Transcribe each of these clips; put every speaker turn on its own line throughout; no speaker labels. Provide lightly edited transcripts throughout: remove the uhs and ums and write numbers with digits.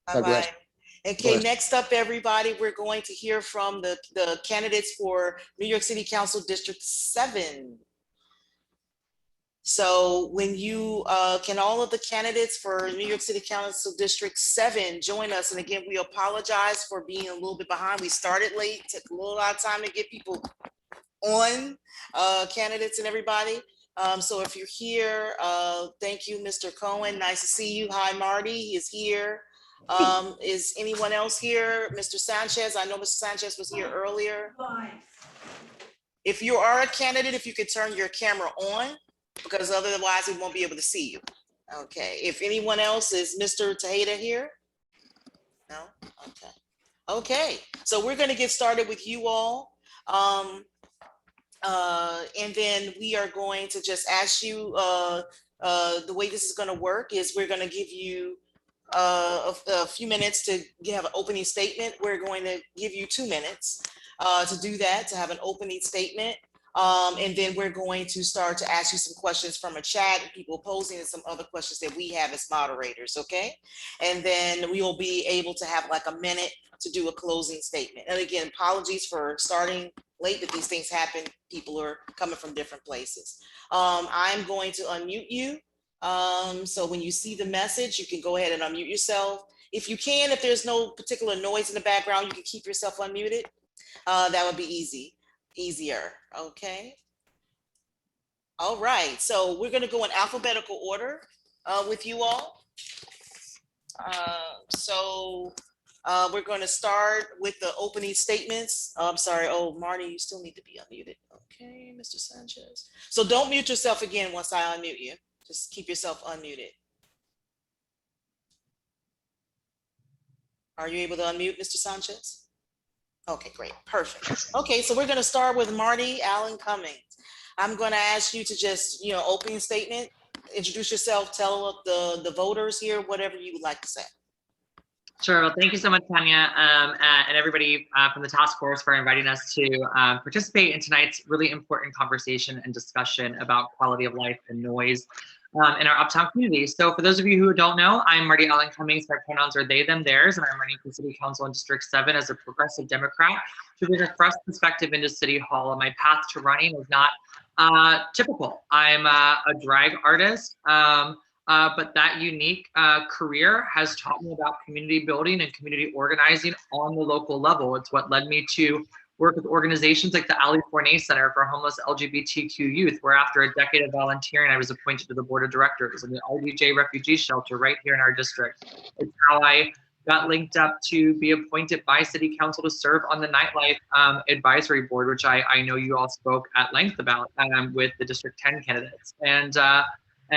All
God bless.
right. Okay, next up, everybody, we're going to hear from the candidates for New York City Council District 7. So when you, can all of the candidates for New York City Council District 7 join us? And again, we apologize for being a little bit behind. We started late, took a little lot of time to get people on, candidates and everybody. So if you're here, thank you, Mr. Cohen. Nice to see you. Hi, Marty. He is here. Is anyone else here? Mr. Sanchez, I know Mr. Sanchez was here earlier. If you are a candidate, if you could turn your camera on, because otherwise we won't be able to see you. Okay, if anyone else, is Mr. Tejeda here? No? Okay. Okay, so we're gonna get started with you all. And then we are going to just ask you, the way this is gonna work is we're gonna give you a few minutes to have an opening statement. We're going to give you 2 minutes to do that, to have an opening statement. And then we're going to start to ask you some questions from a chat, people posing, and some other questions that we have as moderators, okay? And then we will be able to have like a minute to do a closing statement. And again, apologies for starting late, but these things happen. People are coming from different places. I'm going to unmute you. So when you see the message, you can go ahead and unmute yourself. If you can, if there's no particular noise in the background, you can keep yourself unmuted. That would be easier, okay? All right, so we're gonna go in alphabetical order with you all. We're gonna start with the opening statements. I'm sorry, oh, Marty, you still need to be unmuted. Okay, Mr. Sanchez. So don't mute yourself again once I unmute you. Just keep yourself unmuted. Are you able to unmute, Mr. Sanchez? Okay, great, perfect. Okay, so we're gonna start with Marti Cummings. I'm gonna ask you to just, opening statement, introduce yourself, tell the voters here whatever you would like to say.
Sure. Well, thank you so much, Tanya, and everybody from the task force for inviting us to participate in tonight's really important conversation and discussion about quality of life and noise in our Uptown community. So for those of you who don't know, I'm Marti Cummings. My pronouns are they, them, theirs, and I'm running for City Council in District 7 as a progressive Democrat to bring a fresh perspective into City Hall. And my path to running is not typical. I'm a drag artist. But that unique career has taught me about community building and community organizing on the local level. It's what led me to work with organizations like the Ali Fournier Center for Homeless LGBTQ Youth, where after a decade of volunteering, I was appointed to the board of directors, and the RDJ Refugee Shelter right here in our district. It's how I got linked up to be appointed by City Council to serve on the Nightlife Advisory Board, which I know you all spoke at length about with the District 10 candidates. And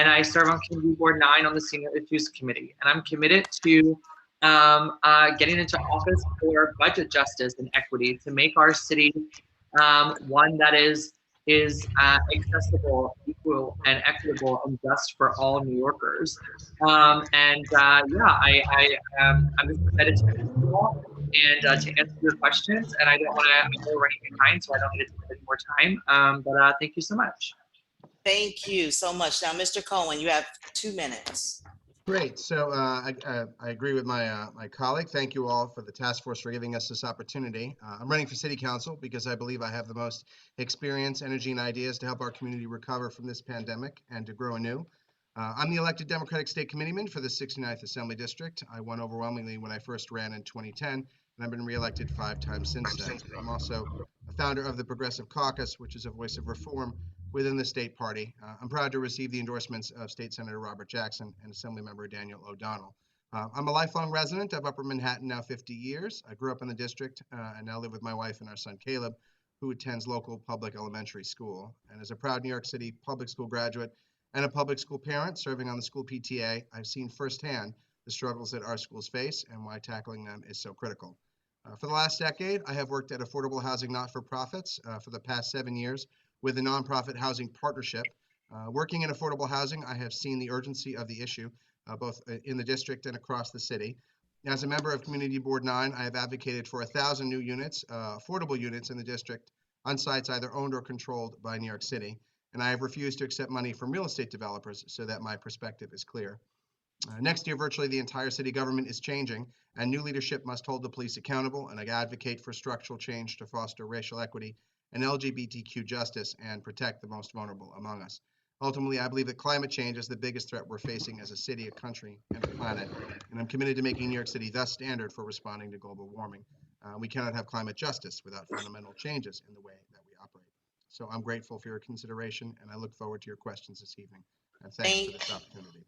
I serve on Community Board 9 on the Senior Issues Committee. And I'm committed to getting into office for budget justice and equity to make our city one that is accessible, equal, and equitable, and just for all New Yorkers. I'm just excited to meet you all and to answer your questions. And I know we're running behind, so I don't need to spend any more time. But thank you so much.
Thank you so much. Now, Mr. Cohen, you have 2 minutes.
Great. So I agree with my my colleague. Thank you all for the task force for giving us this opportunity. I'm running for City Council because I believe I have the most experience, energy, and ideas to help our community recover from this pandemic and to grow anew. I'm the elected Democratic State Committeeman for the 69th Assembly District. I won overwhelmingly when I first ran in 2010, and I've been reelected 5 times since then. I'm also a founder of the Progressive Caucus, which is a voice of reform within the state party. I'm proud to receive the endorsements of State Senator Robert Jackson and Assemblymember Daniel O'Donnell. I'm a lifelong resident of Upper Manhattan, now 50 years. I grew up in the district and now live with my wife and our son Caleb, who attends local public elementary school. And as a proud New York City public school graduate and a public school parent serving on the school PTA, I've seen firsthand the struggles that our schools face and why tackling them is so critical. For the last decade, I have worked at affordable housing not-for-profits for the past 7 years with the nonprofit Housing Partnership. Working in affordable housing, I have seen the urgency of the issue, both in the district and across the city. As a member of Community Board 9, I have advocated for 1,000 new units, affordable units in the district on sites either owned or controlled by New York City. And I have refused to accept money from real estate developers so that my perspective is clear. Next year, virtually the entire city government is changing, and new leadership must hold the police accountable and advocate for structural change to foster racial equity and LGBTQ justice and protect the most vulnerable among us. Ultimately, I believe that climate change is the biggest threat we're facing as a city, a country, and a planet, and I'm committed to making New York City the standard for responding to global warming. We cannot have climate justice without fundamental changes in the way that we operate. So I'm grateful for your consideration, and I look forward to your questions this evening. And thank you for this opportunity.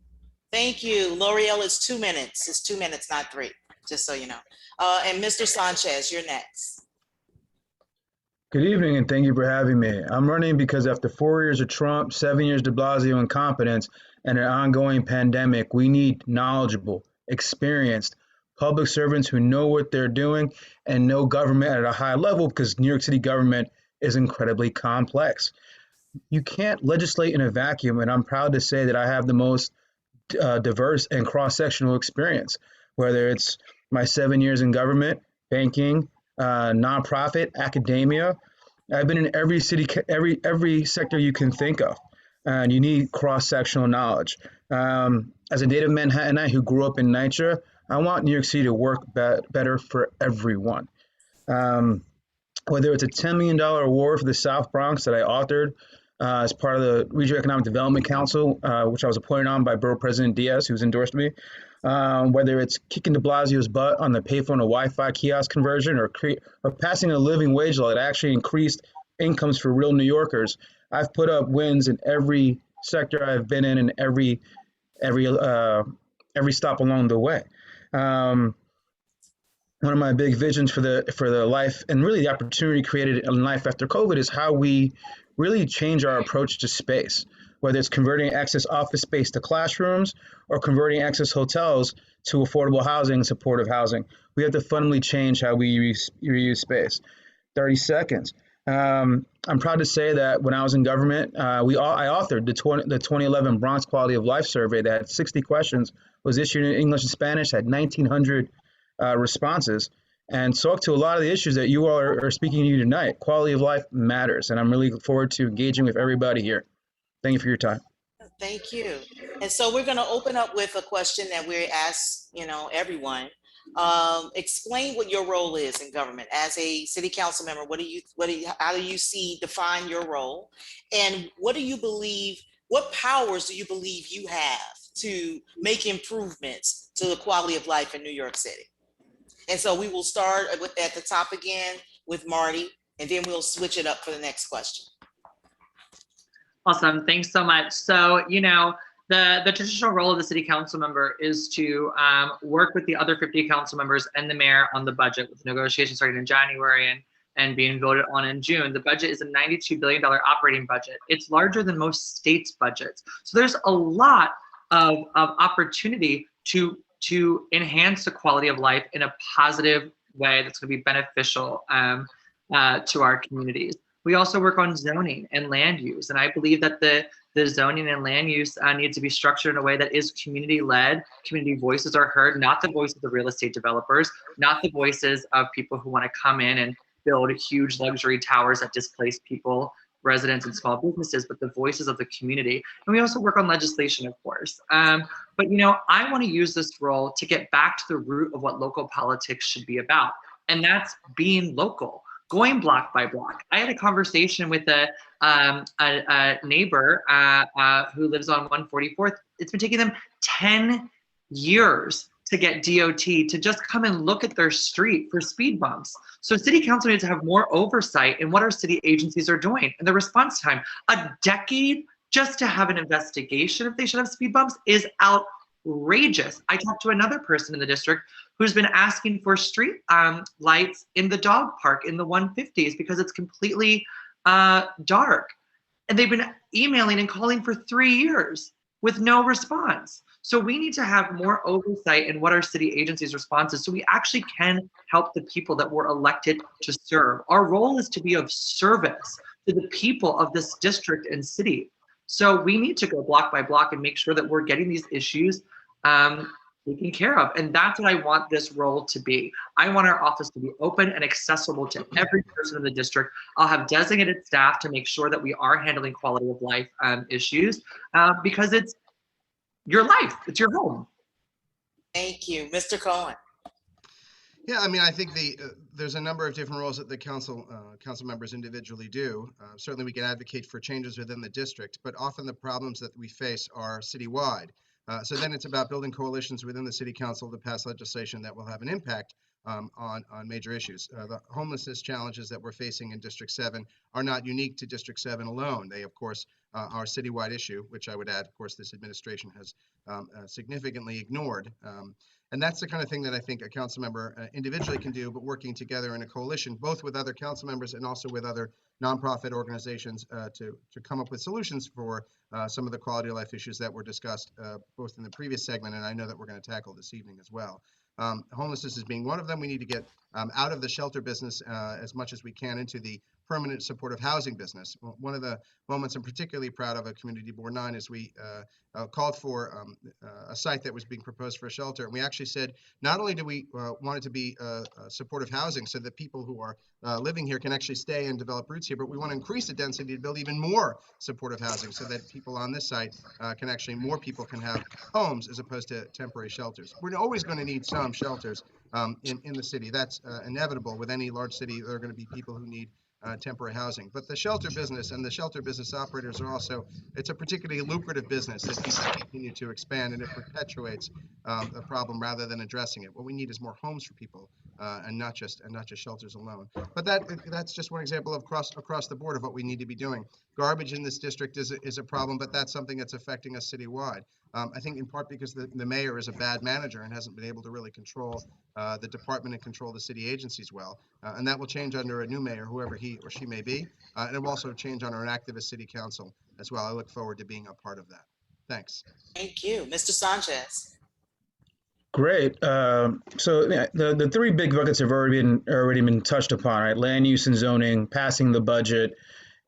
Thank you. L'Oreal, it's 2 minutes. It's 2 minutes, not 3, just so you know. And Mr. Sanchez, you're next.
Good evening, and thank you for having me. I'm running because after 4 years of Trump, 7 years de Blasio incompetence, and an ongoing pandemic, we need knowledgeable, experienced public servants who know what they're doing and know government at a high level, because New York City government is incredibly complex. You can't legislate in a vacuum, and I'm proud to say that I have the most diverse and cross-sectional experience, whether it's my 7 years in government, banking, nonprofit, academia. I've been in every city, every sector you can think of, and you need cross-sectional knowledge. As a native Manhattanite who grew up in NYCHA, I want New York City to work better for everyone. Whether it's a $10 million award for the South Bronx that I authored as part of the Regional Economic Development Council, which I was appointed on by Borough President Diaz, who's endorsed me, whether it's kicking de Blasio's butt on the payphone to Wi-Fi kiosk conversion, or passing a living wage law that actually increased incomes for real New Yorkers. I've put up wins in every sector I've been in, and every stop along the way. One of my big visions for the life, and really the opportunity created in life after COVID, is how we really change our approach to space, whether it's converting excess office space to classrooms or converting excess hotels to affordable housing and supportive housing. We have to fundamentally change how we reuse space. 30 seconds. I'm proud to say that when I was in government, I authored the 2011 Bronx Quality of Life Survey that had 60 questions, was issued in English and Spanish, had 1,900 responses, and talk to a lot of the issues that you all are speaking to tonight. Quality of life matters, and I'm really looking forward to engaging with everybody here. Thank you for your time.
Thank you. And so we're going to open up with a question that we ask, everyone. Explain what your role is in government as a city council member. How do you define your role, and what powers do you believe you have to make improvements to the quality of life in New York City? And so we will start at the top again with Marti, and then we'll switch it up for the next question.
Awesome. Thanks so much. So, the traditional role of the city council member is to work with the other 50 council members and the mayor on the budget, with negotiations starting in January and being voted on in June. The budget is a $92 billion operating budget. It's larger than most states' budgets. So there's a lot of opportunity to enhance the quality of life in a positive way that's going to be beneficial to our communities. We also work on zoning and land use, and I believe that the zoning and land use needs to be structured in a way that is community-led. Community voices are heard, not the voices of real estate developers, not the voices of people who want to come in and build huge luxury towers that displace people, residents, and small businesses, but the voices of the community. And we also work on legislation, of course. But I want to use this role to get back to the root of what local politics should be about, and that's being local. Going block by block. I had a conversation with a neighbor who lives on 144th. It's been taking them 10 years to get DOT to just come and look at their street for speed bumps. So city council needs to have more oversight in what our city agencies are doing and the response time. A decade just to have an investigation if they should have speed bumps is outrageous. I talked to another person in the district who's been asking for street lights in the dog park in the 150s because it's completely dark. And they've been emailing and calling for 3 years with no response. So we need to have more oversight in what our city agencies' response is so we actually can help the people that we're elected to serve. Our role is to be of service to the people of this district and city. So we need to go block by block and make sure that we're getting these issues taken care of. And that's what I want this role to be. I want our office to be open and accessible to every person in the district. I'll have designated staff to make sure that we are handling quality of life issues because it's your life, it's your home.
Thank you. Mr. Cohen.
Yeah, I mean, I think there's a number of different roles that the council members individually do. Certainly, we can advocate for changes within the district, but often the problems that we face are citywide. So then it's about building coalitions within the city council to pass legislation that will have an impact on major issues. The homelessness challenges that we're facing in District 7 are not unique to District 7 alone. They, of course, are a citywide issue, which I would add, of course, this administration has significantly ignored. And that's the kind of thing that I think a council member individually can do, but working together in a coalition, both with other council members and also with other nonprofit organizations to come up with solutions for some of the quality of life issues that were discussed both in the previous segment, and I know that we're going to tackle this evening as well. Homelessness is being one of them. We need to get out of the shelter business as much as we can into the permanent supportive housing business. One of the moments I'm particularly proud of at Community Board 9 is we called for a site that was being proposed for a shelter. And we actually said, not only do we want it to be supportive housing so that people who are living here can actually stay and develop roots here, but we want to increase the density to build even more supportive housing so that people on this site more people can have homes as opposed to temporary shelters. We're always going to need some shelters in the city. That's inevitable. With any large city, there are going to be people who need temporary housing. But the shelter business and the shelter business operators are also, it's a particularly lucrative business that people continue to expand, and it perpetuates the problem rather than addressing it. What we need is more homes for people and not just shelters alone. But that's just one example of across the board of what we need to be doing. Garbage in this district is a problem, but that's something that's affecting us citywide. I think in part because the mayor is a bad manager and hasn't been able to really control the department and control the city agencies well. And that will change under a new mayor, whoever he or she may be. And it will also change under an activist city council as well. I look forward to being a part of that. Thanks.
Thank you. Mr. Sanchez.
Great. So yeah, the three big buckets have already been touched upon, right? Land use and zoning, passing the budget,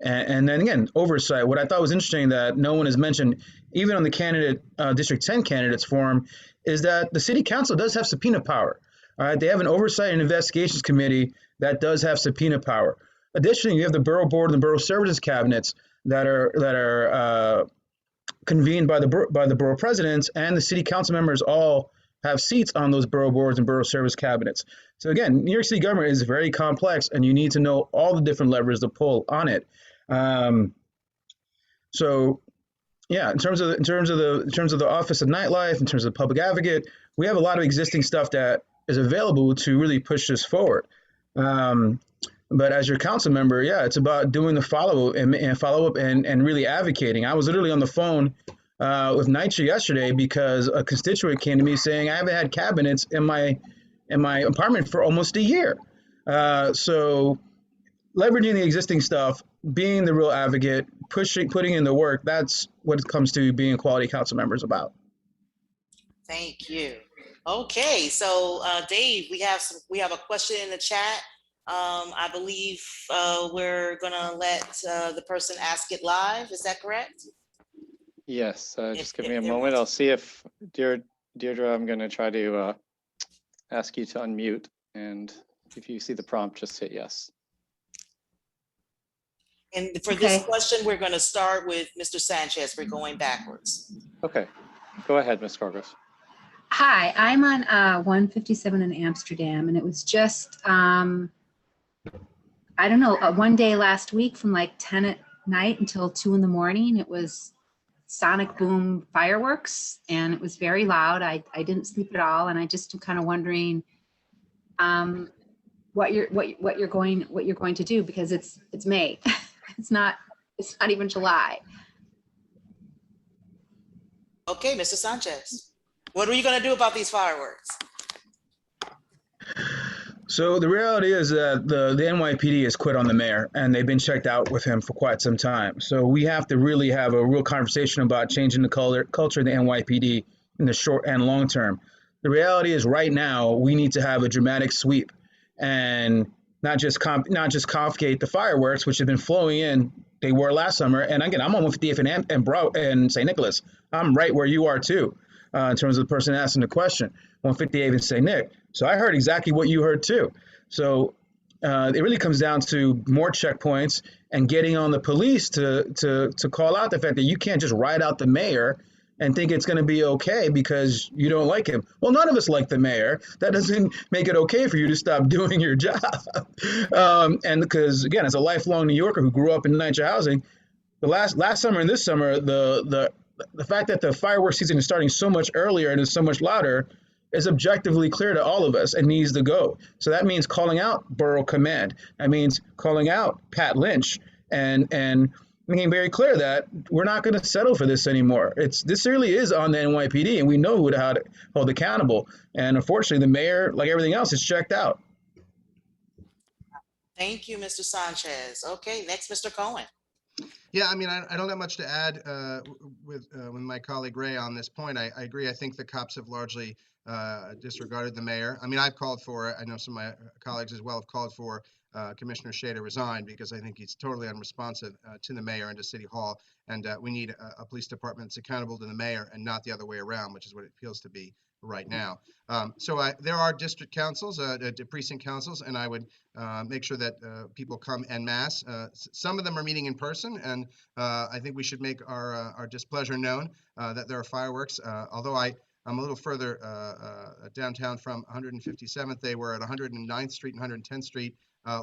and then again, oversight. What I thought was interesting that no one has mentioned, even on the District 10 candidates forum, is that the city council does have subpoena power. All right, they have an oversight and investigations committee that does have subpoena power. Additionally, you have the borough board and the borough services cabinets that are convened by the borough presidents, and the city council members all have seats on those borough boards and borough service cabinets. So again, New York City government is very complex, and you need to know all the different levers to pull on it. So yeah, in terms of the Office of Nightlife, in terms of the public advocate, we have a lot of existing stuff that is available to really push this forward. But as your council member, yeah, it's about doing the follow up and really advocating. I was literally on the phone with NYCHA yesterday because a constituent came to me saying I haven't had cabinets in my apartment for almost a year. So leveraging the existing stuff, being the real advocate, putting in the work, that's what it comes to being quality council members about.
Thank you. Okay, so Dave, we have a question in the chat. I believe we're gonna let the person ask it live. Is that correct?
Yes, just give me a moment. I'll see if, Deirdre, I'm gonna try to ask you to unmute, and if you see the prompt, just hit yes.
And for this question, we're gonna start with Mr. Sanchez. We're going backwards.
Okay, go ahead, Ms. Cargos.
Hi, I'm on 157 in Amsterdam, and it was just, I don't know, one day last week from like 10 at night until 2 in the morning, it was sonic boom fireworks, and it was very loud. I didn't sleep at all, and I just am kind of wondering what you're going to do, because it's May. It's not even July.
Okay, Mr. Sanchez. What are you going to do about these fireworks?
So the reality is that the NYPD has quit on the mayor, and they've been checked out with him for quite some time. So we have to really have a real conversation about changing the culture of the NYPD in the short and long term. The reality is right now we need to have a dramatic sweep and not just confiscate the fireworks, which have been flowing in. They were last summer. And again, I'm on 158th and St. Nicholas. I'm right where you are too. In terms of the person asking the question, 158th and St. Nick. So I heard exactly what you heard too. So it really comes down to more checkpoints and getting on the police to call out the fact that you can't just ride out the mayor and think it's going to be okay because you don't like him. Well, none of us like the mayor. That doesn't make it okay for you to stop doing your job. And because, again, as a lifelong New Yorker who grew up in NYCHA housing, the last summer and this summer, the fact that the fireworks season is starting so much earlier and is so much louder is objectively clear to all of us and needs to go. So that means calling out Borough Command. That means calling out Pat Lynch and making very clear that we're not going to settle for this anymore. This really is on the NYPD, and we know who to hold accountable. And unfortunately, the mayor, like everything else, is checked out.
Thank you, Mr. Sanchez. Okay, next, Mr. Cohen.
Yeah, I mean, I don't have much to add with my colleague Ray on this point. I agree. I think the cops have largely disregarded the mayor. I mean, I've called for it. I know some of my colleagues as well have called for Commissioner Shea to resign because I think he's totally unresponsive to the mayor and to City Hall. And we need a police department that's accountable to the mayor and not the other way around, which is what it feels to be right now. There are district councils, precinct councils, and I would make sure that people come en masse. Some of them are meeting in person, and I think we should make our displeasure known that there are fireworks. Although I'm a little further downtown from 157th, they were at 109th Street and 110th Street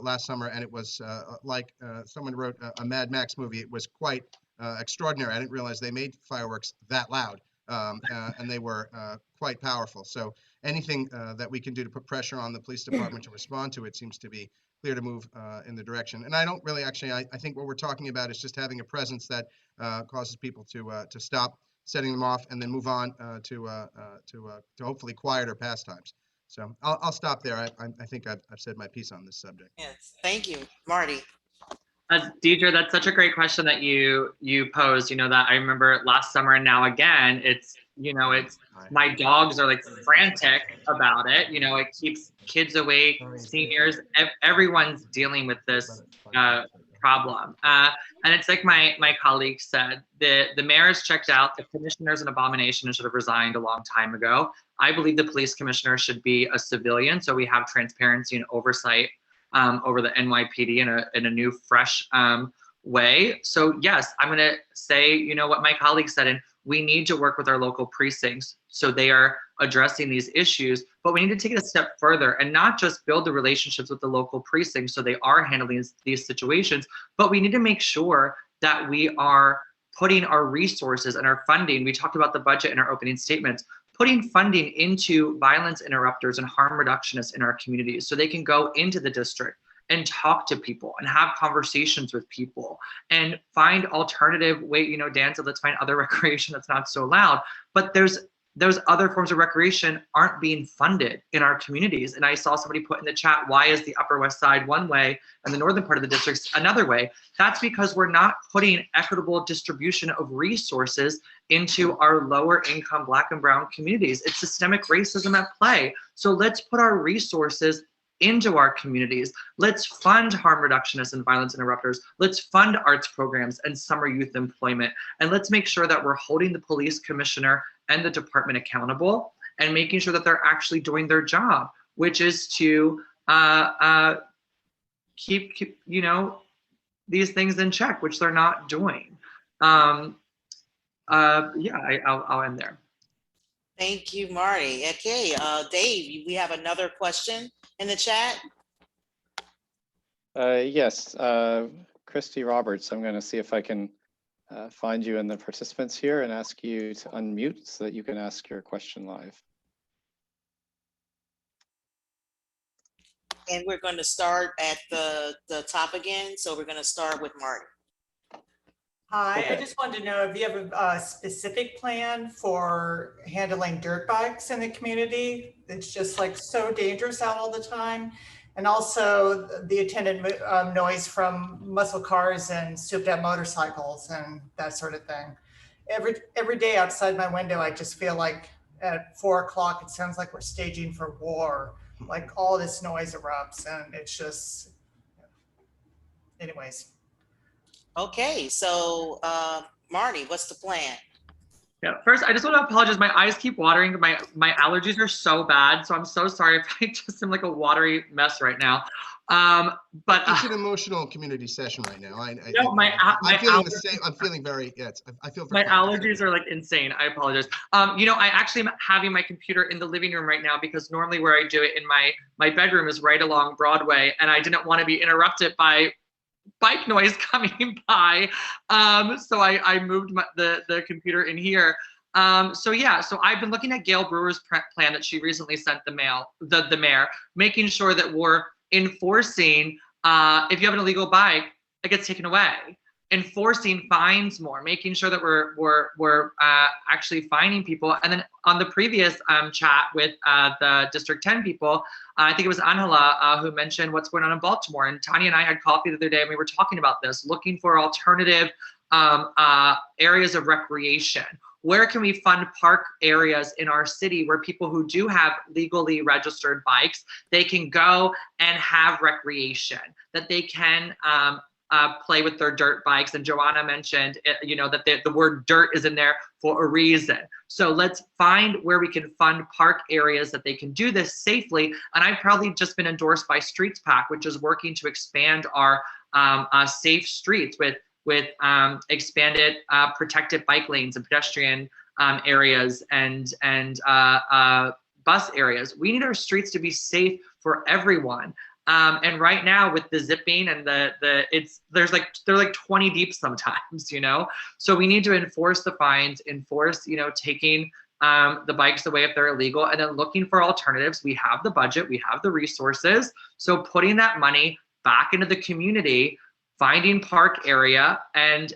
last summer, and it was like someone wrote a Mad Max movie. It was quite extraordinary. I didn't realize they made fireworks that loud. And they were quite powerful. So anything that we can do to put pressure on the police department to respond to it seems to be clear to move in the direction. And I don't really actually, I think what we're talking about is just having a presence that causes people to stop setting them off and then move on to hopefully quieter pastimes. So I'll stop there. I think I've said my piece on this subject.
Yes, thank you, Marty.
Deidre, that's such a great question that you posed. You know, that I remember last summer and now again, it's my dogs are like frantic about it. You know, it keeps kids awake, seniors, everyone's dealing with this problem. And it's like my colleague said, the mayor is checked out, the commissioner's an abomination and should have resigned a long time ago. I believe the police commissioner should be a civilian, so we have transparency and oversight over the NYPD in a new, fresh way. So yes, I'm gonna say, you know, what my colleague said, and we need to work with our local precincts so they are addressing these issues, but we need to take it a step further and not just build the relationships with the local precincts so they are handling these situations, but we need to make sure that we are putting our resources and our funding, we talked about the budget in our opening statements, putting funding into violence interrupters and harm reductionists in our communities so they can go into the district and talk to people and have conversations with people and find alternative way, you know, Dan said, let's find other recreation that's not so loud, but those other forms of recreation aren't being funded in our communities. And I saw somebody put in the chat, why is the Upper West Side one way and the northern part of the district another way? That's because we're not putting equitable distribution of resources into our lower income Black and brown communities. It's systemic racism at play. So let's put our resources into our communities. Let's fund harm reductionists and violence interrupters. Let's fund arts programs and summer youth employment. And let's make sure that we're holding the police commissioner and the department accountable and making sure that they're actually doing their job, which is to keep you know, these things in check, which they're not doing. Yeah, I'll end there.
Thank you, Marty. Okay, Dave, we have another question in the chat.
Yes, Christy Roberts, I'm going to see if I can find you in the participants here and ask you to unmute so that you can ask your question live.
And we're going to start at the top again. So we're going to start with Marty.
Hi,
Okay.
I just wanted to know if you have a specific plan for handling dirt bikes in the community. It's just like so dangerous out all the time. And also the attendant noise from muscle cars and souped up motorcycles and that sort of thing. Every day outside my window, I just feel like at 4 o'clock, it sounds like we're staging for war. Like all this noise erupts and it's just, anyways.
Okay, so Marty, what's the plan?
Yeah, first, I just want to apologize. My eyes keep watering. My allergies are so bad, so I'm so sorry if I just am like a watery mess right now. But
It's an emotional community session right now. I'm
my
feeling the same. I'm feeling very, I feel
my
very
allergies are like insane. I apologize. I actually am having my computer in the living room right now because normally where I do it in my bedroom is right along Broadway, and I didn't want to be interrupted by bike noise coming by. So I moved the computer in here. So I've been looking at Gail Brewer's plan that she recently sent the mayor, making sure that we're enforcing, if you have an illegal bike, it gets taken away. Enforcing fines more, making sure that we're actually fining people. And then on the previous chat with the District 10 people, I think it was Angela who mentioned what's going on in Baltimore. And Tanya and I had coffee the other day and we were talking about this, looking for alternative areas of recreation. Where can we fund park areas in our city where people who do have legally registered bikes, they can go and have recreation, that they can play with their dirt bikes. And Joanna mentioned, that the word dirt is in there for a reason. So let's find where we can fund park areas that they can do this safely. And I've probably just been endorsed by Streets PAC, which is working to expand our safe streets with expanded protected bike lanes and pedestrian areas and bus areas. We need our streets to be safe for everyone. And right now with the zipping and they're like 20 deep sometimes, so we need to enforce the fines, enforce, taking the bikes away if they're illegal, and then looking for alternatives. We have the budget, we have the resources. So putting that money back into the community, finding park area and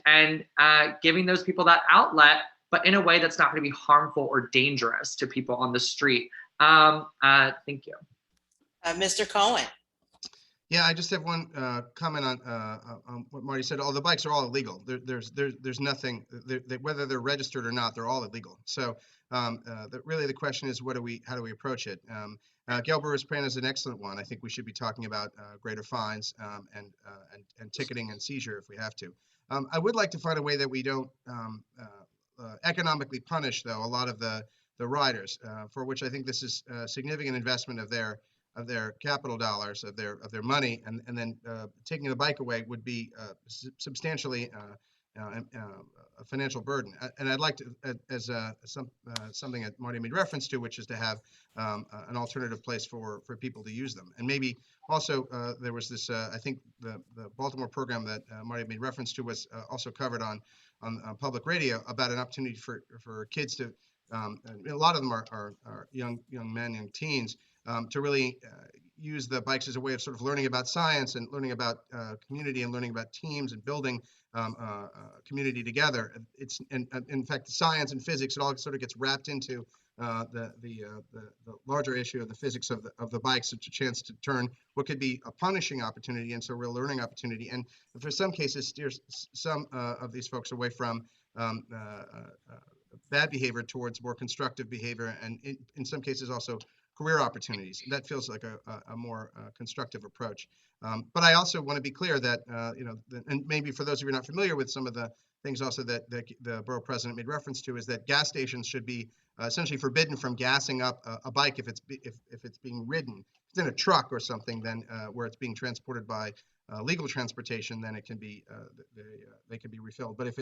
giving those people that outlet, but in a way that's not going to be harmful or dangerous to people on the street. Thank you.
Mr. Cohen.
Yeah, I just have one comment on what Marty said. All the bikes are all illegal. There's nothing, whether they're registered or not, they're all illegal. So really the question is, how do we approach it? Gail Brewer's plan is an excellent one. I think we should be talking about greater fines and ticketing and seizure if we have to. I would like to find a way that we don't economically punish, though, a lot of the riders, for which I think this is a significant investment of their capital dollars, of their money, and then taking the bike away would be substantially a financial burden. And I'd like to, as something that Marty made reference to, which is to have an alternative place for people to use them. And maybe also there was this, I think the Baltimore program that Marty made reference to was also covered on public radio about an opportunity for kids to, and a lot of them are young men, young teens, to really use the bikes as a way of sort of learning about science and learning about community and learning about teams and building community together. It's in fact, science and physics, it all sort of gets wrapped into the larger issue of the physics of the bikes. It's a chance to turn what could be a punishing opportunity into a real learning opportunity, and for some cases steers some of these folks away from bad behavior towards more constructive behavior, and in some cases also career opportunities. That feels like a more constructive approach. But I also want to be clear that, and maybe for those of you not familiar with some of the things also that the borough president made reference to, is that gas stations should be essentially forbidden from gassing up a bike if it's being ridden. If it's in a truck or something, then where it's being transported by legal transportation, then it can be they can be refilled. But if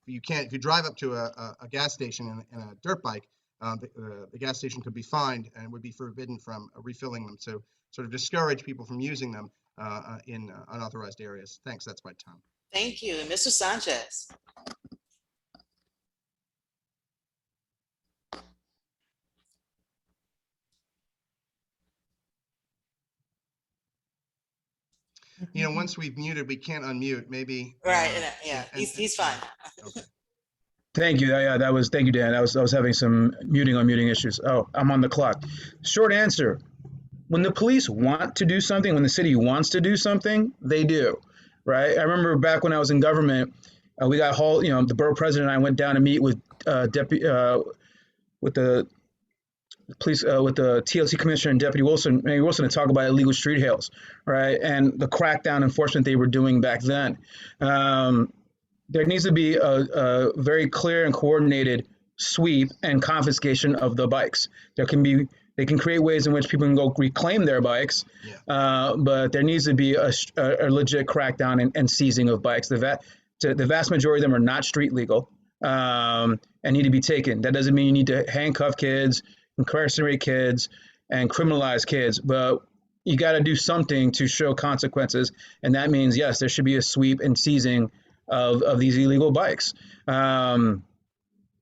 you drive up to a gas station in a dirt bike, the gas station could be fined and would be forbidden from refilling them, to sort of discourage people from using them in unauthorized areas. Thanks, that's my time.
Thank you. And Mr. Sanchez.
Once we've muted, we can't unmute, maybe.
Right, yeah, he's fine.
Okay.
Thank you. Thank you, Dan. I was having some muting issues. Oh, I'm on the clock. Short answer. When the police want to do something, when the city wants to do something, they do, right? I remember back when I was in government, we got hauled, the borough president and I went down to meet with with the police, with the TLC commissioner and Deputy Wilson, Mayor Wilson, to talk about illegal street hails, right? And the crackdown enforcement they were doing back then. There needs to be a very clear and coordinated sweep and confiscation of the bikes. They can create ways in which people can go reclaim their bikes, but there needs to be a legit crackdown and seizing of bikes. The vast majority of them are not street legal and need to be taken. That doesn't mean you need to handcuff kids, incarcerate kids, and criminalize kids, but you got to do something to show consequences, and that means, yes, there should be a sweep and seizing of these illegal bikes. So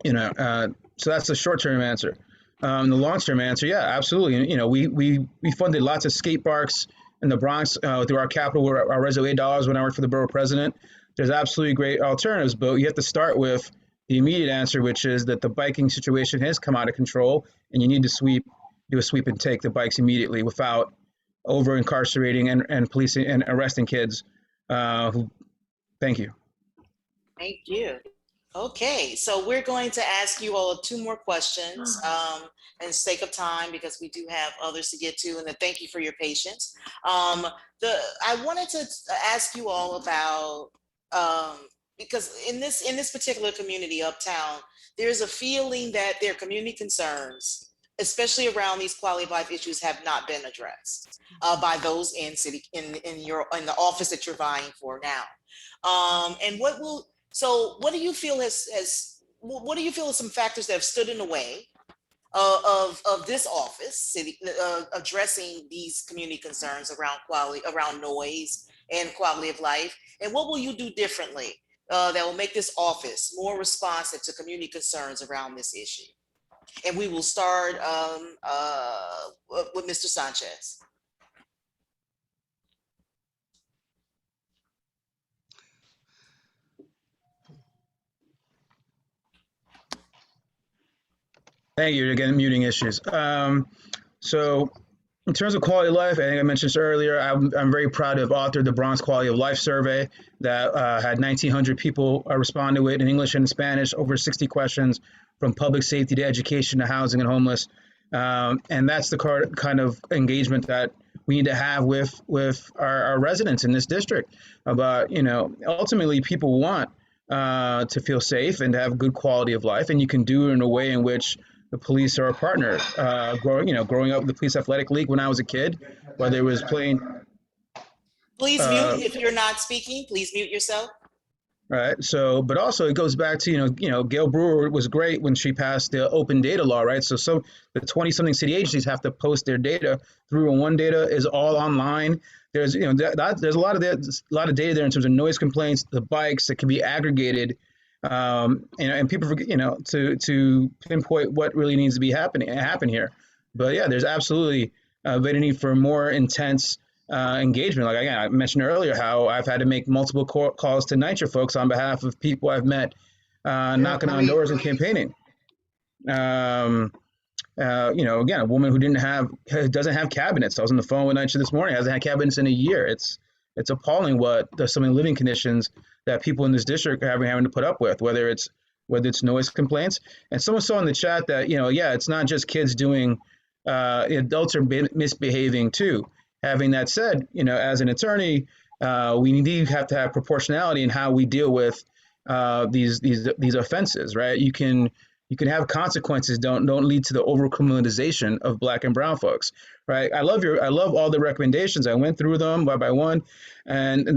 that's the short-term answer. The long-term answer, yeah, absolutely. We funded lots of skate parks in the Bronx through our capital, our Reso 8 dollars when I worked for the borough president. There's absolutely great alternatives, but you have to start with the immediate answer, which is that the biking situation has come out of control, and you need to do a sweep and take the bikes immediately without over incarcerating and policing and arresting kids. Thank you.
Thank you. Okay, so we're going to ask you all 2 more questions in sake of time, because we do have others to get to, and then thank you for your patience. I wanted to ask you all about, because in this particular community, Uptown, there's a feeling that their community concerns, especially around these quality of life issues, have not been addressed by those in the office that you're vying for now. And what do you feel what do you feel are some factors that have stood in the way of this office addressing these community concerns around noise and quality of life? And what will you do differently that will make this office more responsive to community concerns around this issue? And we will start with Mr. Sanchez.
Thank you. Again, muting issues. So in terms of quality of life, I think I mentioned this earlier, I'm very proud to have authored the Bronx Quality of Life Survey that had 1,900 people respond to it in English and Spanish, over 60 questions from public safety to education to housing and homeless. And that's the kind of engagement that we need to have with our residents in this district about, ultimately people want to feel safe and to have good quality of life. And you can do it in a way in which the police are a partner. Growing up with the Police Athletic League when I was a kid, whether it was playing.
Please mute if you're not speaking. Please mute yourself.
Right. So, but also it goes back to, Gail Brewer was great when she passed the open data law, right? So the 20-something city agencies have to post their data through, and one data is all online. There's, there's a lot of data there in terms of noise complaints, the bikes that can be aggregated, and people forget, to pinpoint what really needs to be happen here. But yeah, there's absolutely a need for more intense engagement. Like, again, I mentioned earlier how I've had to make multiple calls to NYCHA folks on behalf of people I've met knocking on doors and campaigning. Again, a woman who doesn't have cabinets. I was on the phone with NYCHA this morning, hasn't had cabinets in a year. It's appalling what some of the living conditions that people in this district are having to put up with, whether it's noise complaints. And someone saw in the chat that, it's not just kids doing, adults are misbehaving too. Having that said, as an attorney, we have to have proportionality in how we deal with these offenses, right? You can have consequences don't lead to the over-criminalization of Black and brown folks, right? I love all the recommendations. I went through them one by one, and the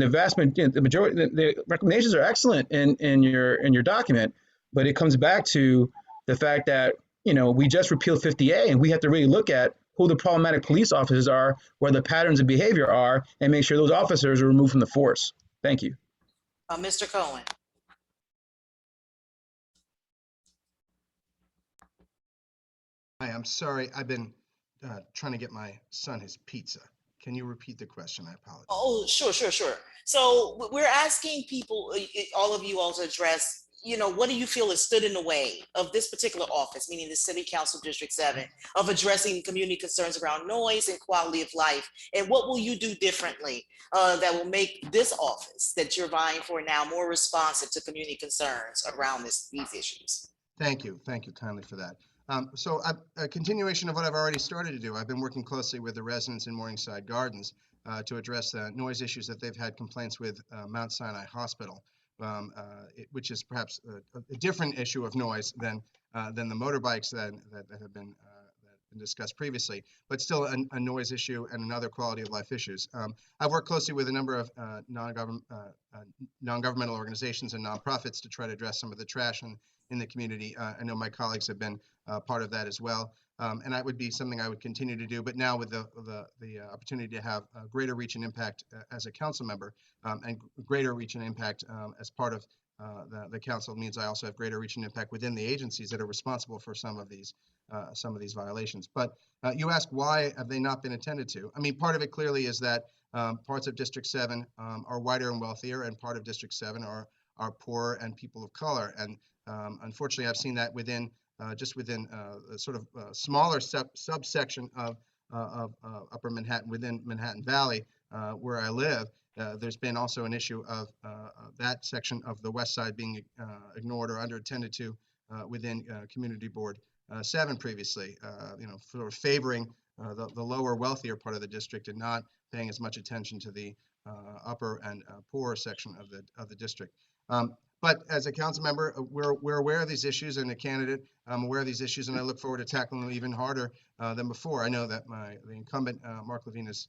majority, the recommendations are excellent in your document, but it comes back to the fact that we just repealed 50A, and we have to really look at who the problematic police officers are, where the patterns of behavior are, and make sure those officers are removed from the force. Thank you.
Mr. Cohen.
Hi, I'm sorry. I've been trying to get my son his pizza. Can you repeat the question? I apologize.
Oh, sure. So we're asking people, all of you all, to address, what do you feel has stood in the way of this particular office, meaning the City Council District 7, of addressing community concerns around noise and quality of life? And what will you do differently that will make this office that you're vying for now more responsive to community concerns around these issues?
Thank you kindly for that. So a continuation of what I've already started to do. I've been working closely with the residents in Morningside Gardens to address the noise issues that they've had complaints with Mount Sinai Hospital. which is perhaps a different issue of noise than the motorbikes that have been discussed previously, but still a noise issue and another quality of life issues. I've worked closely with a number of non-governmental organizations and nonprofits to try to address some of the trash in the community. I know my colleagues have been part of that as well. And that would be something I would continue to do, but now with the opportunity to have greater reach and impact as a council member, and greater reach and impact as part of the council means I also have greater reach and impact within the agencies that are responsible for some of these violations. But you ask, why have they not been attended to? I mean, part of it clearly is that parts of District 7 are whiter and wealthier, and part of District 7 are poor and people of color. And unfortunately, I've seen that within just within a sort of smaller subsection of Upper Manhattan, within Manhattan Valley, where I live. There's been also an issue of that section of the west side being ignored or underattended to within Community Board 7 previously, sort of favoring the lower, wealthier part of the district and not paying as much attention to the upper and poorer section of the district. But as a council member, we're aware of these issues, and a candidate, I'm aware of these issues, and I look forward to tackling them even harder than before. I know that the incumbent, Mark Levine, has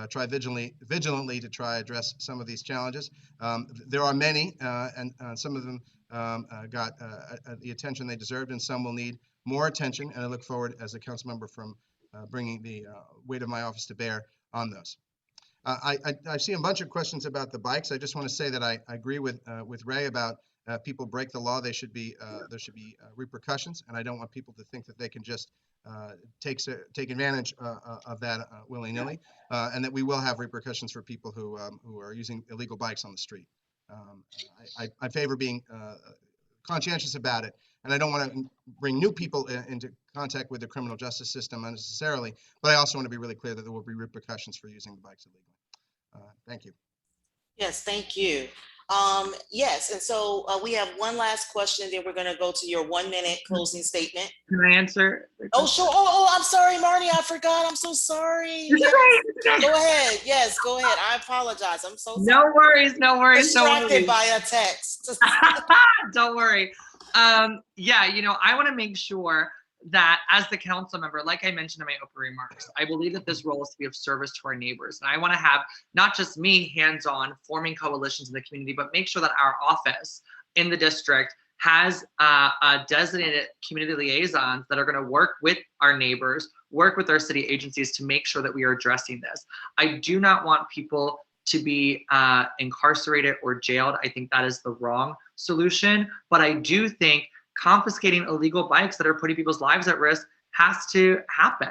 tried vigilantly to try to address some of these challenges. There are many, and some of them got the attention they deserved, and some will need more attention, and I look forward, as a council member, from bringing the weight of my office to bear on those. I see a bunch of questions about the bikes. I just want to say that I agree with Ray about people break the law. There should be repercussions, and I don't want people to think that they can just take advantage of that willy-nilly, and that we will have repercussions for people who are using illegal bikes on the street. I favor being conscientious about it, and I don't want to bring new people into contact with the criminal justice system unnecessarily, but I also want to be really clear that there will be repercussions for using the bikes illegally. Thank you.
Yes, thank you. Yes, and so we have one last question, then we're going to go to your 1-minute closing statement.
Can I answer?
Oh, sure. Oh, I'm sorry, Marty. I forgot. I'm so sorry.
It's okay.
Go ahead. Yes, go ahead. I apologize. I'm so sorry.
No worries. No worries.
Distracted by a text.
Don't worry. Yeah, I want to make sure that as the council member, like I mentioned in my opening remarks, I believe that this role is to be of service to our neighbors. And I want to have not just me hands-on forming coalitions in the community, but make sure that our office in the district has designated community liaisons that are going to work with our neighbors, work with our city agencies to make sure that we are addressing this. I do not want people to be incarcerated or jailed. I think that is the wrong solution. But I do think confiscating illegal bikes that are putting people's lives at risk has to happen,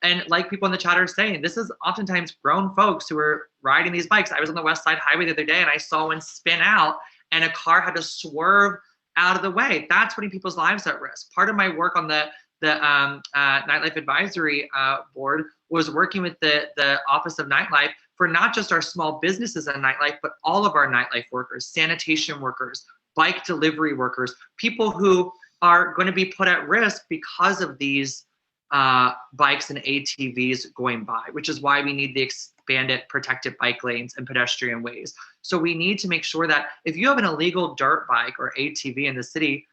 And like people in the chat are saying, this is oftentimes grown folks who are riding these bikes. I was on the West Side Highway the other day and I saw one spin out and a car had to swerve out of the way. That's putting people's lives at risk. Part of my work on the Nightlife Advisory Board was working with the Office of Nightlife for not just our small businesses in nightlife, but all of our nightlife workers, sanitation workers, bike delivery workers, people who are going to be put at risk because of these bikes and ATVs going by, which is why we need the expanded protected bike lanes and pedestrian ways. So we need to make sure that if you have an illegal dirt bike or ATV in the city,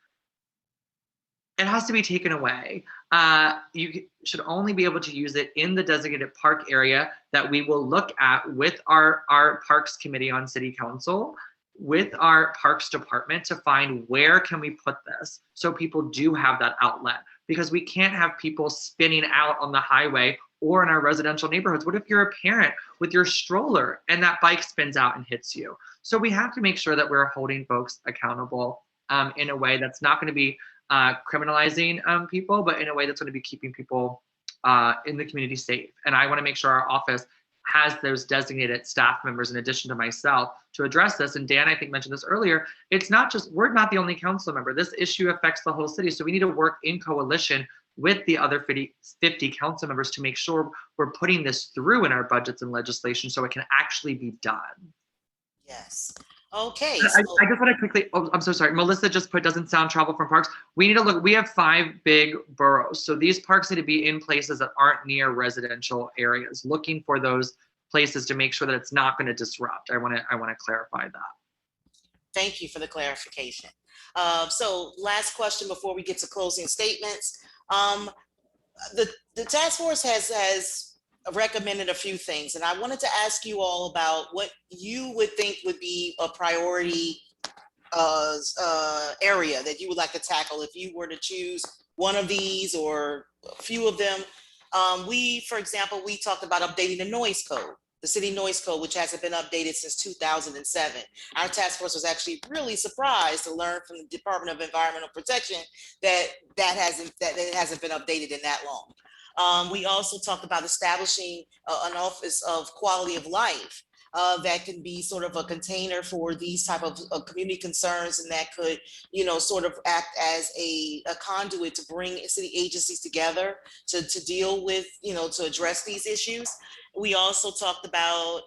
it has to be taken away. You should only be able to use it in the designated park area that we will look at with our Parks Committee on City Council, with our Parks Department, to find where can we put this so people do have that outlet, because we can't have people spinning out on the highway or in our residential neighborhoods. What if you're a parent with your stroller and that bike spins out and hits you? So we have to make sure that we're holding folks accountable in a way that's not going to be criminalizing people, but in a way that's going to be keeping people in the community safe. And I want to make sure our office has those designated staff members in addition to myself to address this. And Dan, I think, mentioned this earlier. It's not just, we're not the only council member. This issue affects the whole city. So we need to work in coalition with the other 50 council members to make sure we're putting this through in our budgets and legislation so it can actually be done.
Yes. Okay.
I just want to quickly, I'm so sorry. Melissa just put, doesn't sound travel from parks. We need to look, we have 5 big boroughs. So these parks need to be in places that aren't near residential areas, looking for those places to make sure that it's not going to disrupt. I want to clarify that.
Thank you for the clarification. So last question before we get to closing statements. The task force has recommended a few things, and I wanted to ask you all about what you would think would be a priority area that you would like to tackle if you were to choose one of these or a few of them. For example, we talked about updating the noise code, the city noise code, which hasn't been updated since 2007. Our task force was actually really surprised to learn from the Department of Environmental Protection that it hasn't been updated in that long. We also talked about establishing an Office of Quality of Life that can be sort of a container for these type of community concerns, and that could, sort of act as a conduit to bring city agencies together to deal with, to address these issues. We also talked about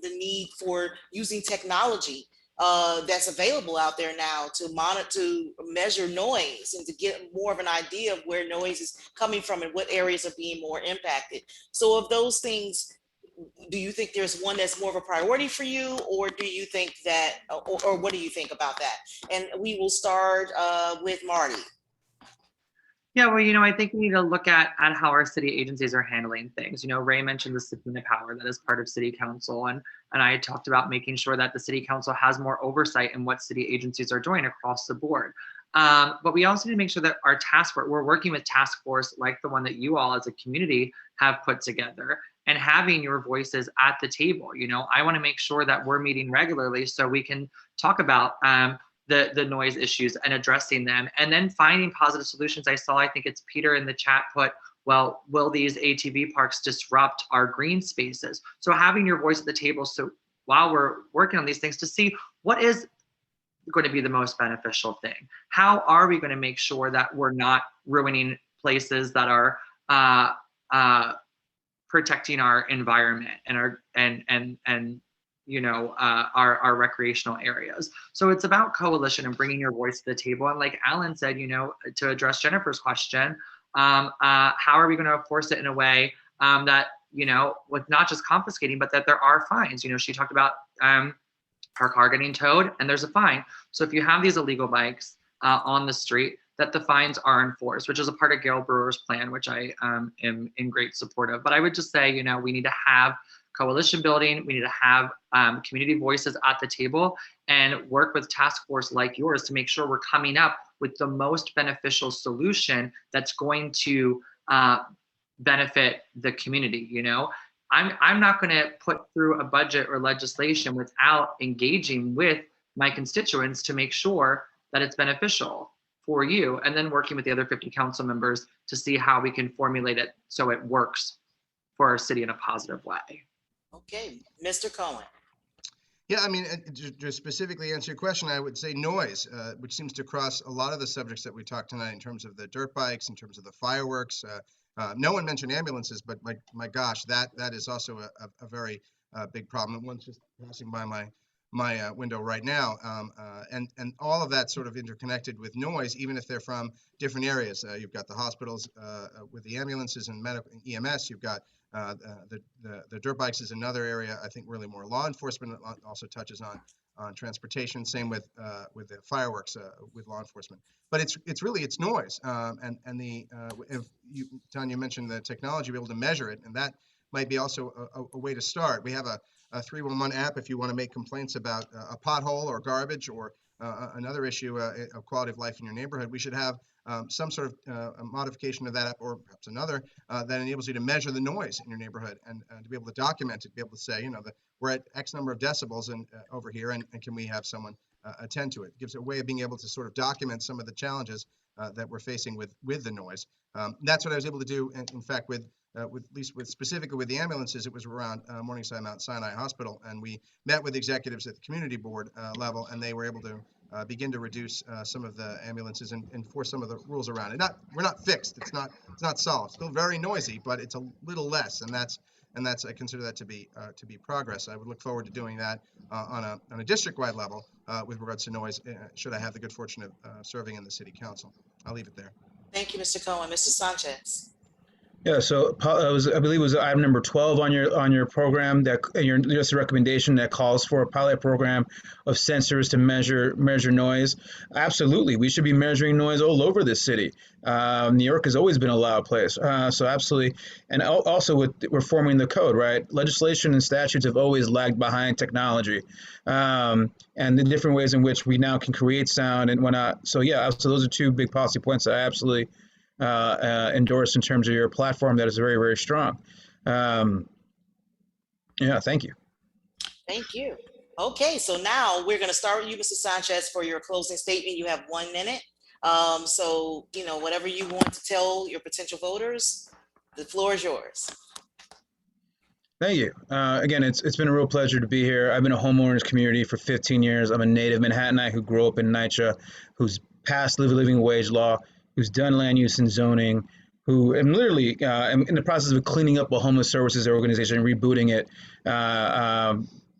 the need for using technology that's available out there now to monitor, to measure noise and to get more of an idea of where noise is coming from and what areas are being more impacted. So of those things, do you think there's one that's more of a priority for you, or do you think that, or what do you think about that? And we will start with Marti.
Yeah, well, I think we need to look at how our city agencies are handling things. Ray mentioned the subpoena power that is part of city council, and I talked about making sure that the city council has more oversight in what city agencies are doing across the board. But we also need to make sure that our task force, we're working with task force like the one that you all as a community have put together, and having your voices at the table. I want to make sure that we're meeting regularly so we can talk about the noise issues and addressing them, and then finding positive solutions. I think it's Peter in the chat put, well, will these ATV parks disrupt our green spaces? So having your voice at the table, so while we're working on these things, to see what is going to be the most beneficial thing. How are we going to make sure that we're not ruining places that are protecting our environment and our recreational areas. So it's about coalition and bringing your voice to the table. And like Alan said, to address Jennifer's question, how are we going to enforce it in a way that, with not just confiscating, but that there are fines? She talked about her car getting towed and there's a fine. So if you have these illegal bikes on the street, that the fines are enforced, which is a part of Gail Brewer's plan, which I am in great support of. But I would just say, we need to have coalition building. We need to have community voices at the table and work with task force like yours to make sure we're coming up with the most beneficial solution that's going to benefit the community. I'm not going to put through a budget or legislation without engaging with my constituents to make sure that it's beneficial for you, and then working with the other 50 council members to see how we can formulate it so it works for our city in a positive way.
Okay, Mr. Cohen.
Yeah, I mean, to specifically answer your question, I would say noise, which seems to cross a lot of the subjects that we talked tonight in terms of the dirt bikes, in terms of the fireworks. No one mentioned ambulances, but my gosh, that is also a very big problem. One's just passing by my window right now, and all of that sort of interconnected with noise, even if they're from different areas. You've got the hospitals with the ambulances and medical EMS. You've got the dirt bikes is another area. I think really more law enforcement also touches on transportation. Same with the fireworks with law enforcement. But it's really noise, and if Tanya mentioned the technology, be able to measure it, and that might be also a way to start. We have a 311 app if you want to make complaints about a pothole or garbage or another issue of quality of life in your neighborhood. We should have some sort of a modification of that app, or perhaps another that enables you to measure the noise in your neighborhood and to be able to document it, be able to say, that we're at X number of decibels and over here, and can we have someone attend to it? It gives a way of being able to sort of document some of the challenges that we're facing with the noise. That's what I was able to do. In fact, specifically with the ambulances, it was around Morningside Mount Sinai Hospital, and we met with executives at the community board level, and they were able to begin to reduce some of the ambulances and enforce some of the rules around it. We're not fixed. It's not solved. Still very noisy, but it's a little less, and that's I consider that to be progress. I would look forward to doing that on a district-wide level with regards to noise. Should I have the good fortune of serving in the city council, I'll leave it there.
Thank you, Mr. Cohen. Mr. Sanchez.
Yeah, so I believe it was item number 12 on your program, that your just a recommendation that calls for a pilot program of sensors to measure noise. Absolutely, we should be measuring noise all over this city. New York has always been a loud place, so absolutely. And also with reforming the code, right? Legislation and statutes have always lagged behind technology, and the different ways in which we now can create sound and whatnot. So yeah, so those are two big policy points that I absolutely endorsed in terms of your platform that is very, very strong. Yeah, thank you.
Thank you. Okay, so now we're going to start with you, Mr. Sanchez, for your closing statement. You have 1 minute. So, whatever you want to tell your potential voters, the floor is yours.
Thank you. Again, it's been a real pleasure to be here. I've been a homeowners community for 15 years. I'm a native Manhattanite who grew up in NYCHA, who's passed living wage law, who's done land use and zoning, who am literally in the process of cleaning up a homeless services organization, rebooting it,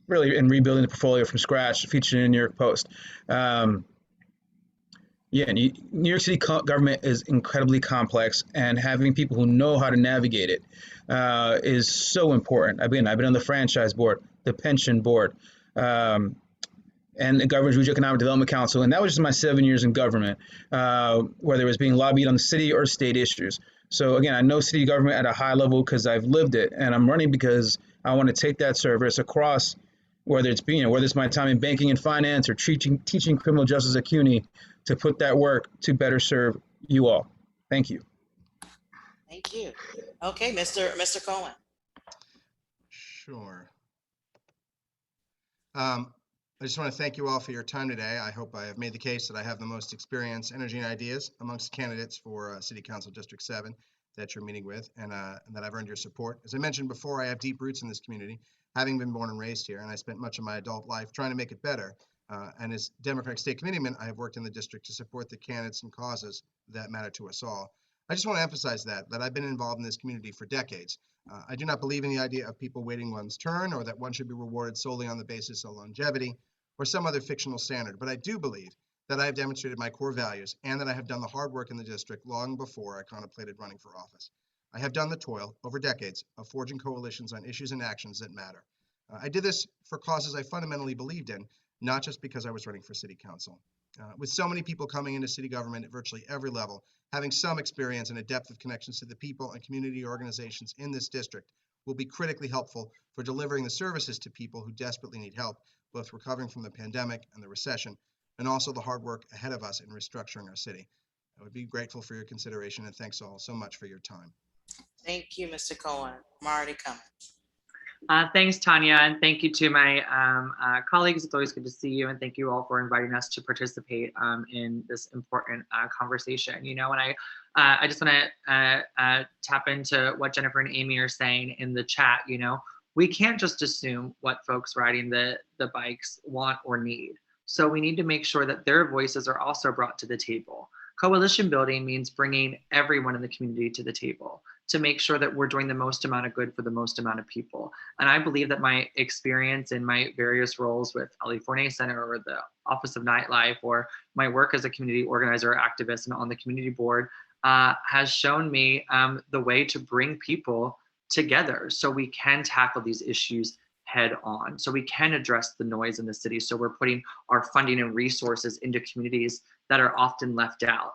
really, and rebuilding the portfolio from scratch, featured in the New York Post. Yeah, New York City government is incredibly complex, and having people who know how to navigate it is so important. I've been on the franchise board, the pension board, and the Governor's Regional Economic Development Council, and that was just my 7 years in government, whether it was being lobbied on city or state issues. So again, I know city government at a high level because I've lived it, and I'm running because I want to take that service across, whether it's my time in banking and finance or teaching criminal justice at CUNY, to put that work to better serve you all. Thank you.
Thank you. Okay, Mr. Cohen.
Sure. I just want to thank you all for your time today. I hope I have made the case that I have the most experience, energy, and ideas amongst candidates for City Council District 7 that you're meeting with, and that I've earned your support. As I mentioned before, I have deep roots in this community, having been born and raised here, and I spent much of my adult life trying to make it better. And as Democratic State Committeeman, I have worked in the district to support the candidates and causes that matter to us all. I just want to emphasize that I've been involved in this community for decades. I do not believe in the idea of people waiting one's turn, or that one should be rewarded solely on the basis of longevity or some other fictional standard. But I do believe that I have demonstrated my core values, and that I have done the hard work in the district long before I contemplated running for office. I have done the toil over decades of forging coalitions on issues and actions that matter. I did this for causes I fundamentally believed in, not just because I was running for city council. With so many people coming into city government at virtually every level, having some experience and a depth of connections to the people and community organizations in this district will be critically helpful for delivering the services to people who desperately need help, both recovering from the pandemic and the recession, and also the hard work ahead of us in restructuring our city. I would be grateful for your consideration, and thanks all so much for your time.
Thank you, Mr. Cohen. Marti Cummings.
Thanks, Tanya, and thank you to my colleagues. It's always good to see you, and thank you all for inviting us to participate in this important conversation. And I just want to tap into what Jennifer and Amy are saying in the chat. We can't just assume what folks riding the bikes want or need. So we need to make sure that their voices are also brought to the table. Coalition building means bringing everyone in the community to the table to make sure that we're doing the most amount of good for the most amount of people. And I believe that my experience in my various roles with Ali Fournier Center or the Office of Nightlife, or my work as a community organizer, activist, and on the community board has shown me the way to bring people together so we can tackle these issues head on, so we can address the noise in the city. So we're putting our funding and resources into communities that are often left out.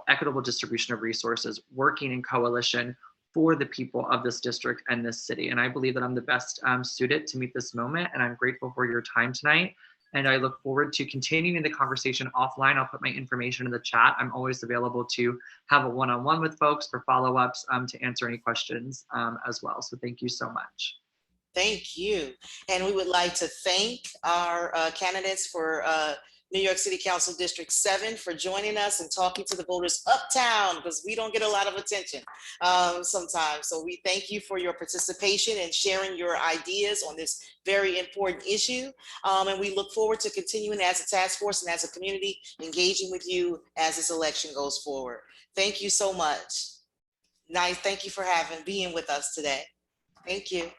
Equitable distribution of resources, working in coalition for the people of this district and this city. And I believe that I'm the best suited to meet this moment. And I'm grateful for your time tonight. And I look forward to continuing the conversation offline. I'll put my information in the chat. I'm always available to have a one-on-one with folks for follow-ups to answer any questions as well. So thank you so much.
Thank you. And we would like to thank our candidates for New York City Council District 7 for joining us and talking to the voters uptown, because we don't get a lot of attention sometimes. So we thank you for your participation and sharing your ideas on this very important issue. And we look forward to continuing as a task force and as a community engaging with you as this election goes forward. Thank you so much. Nice. Thank you for being with us today. Thank you.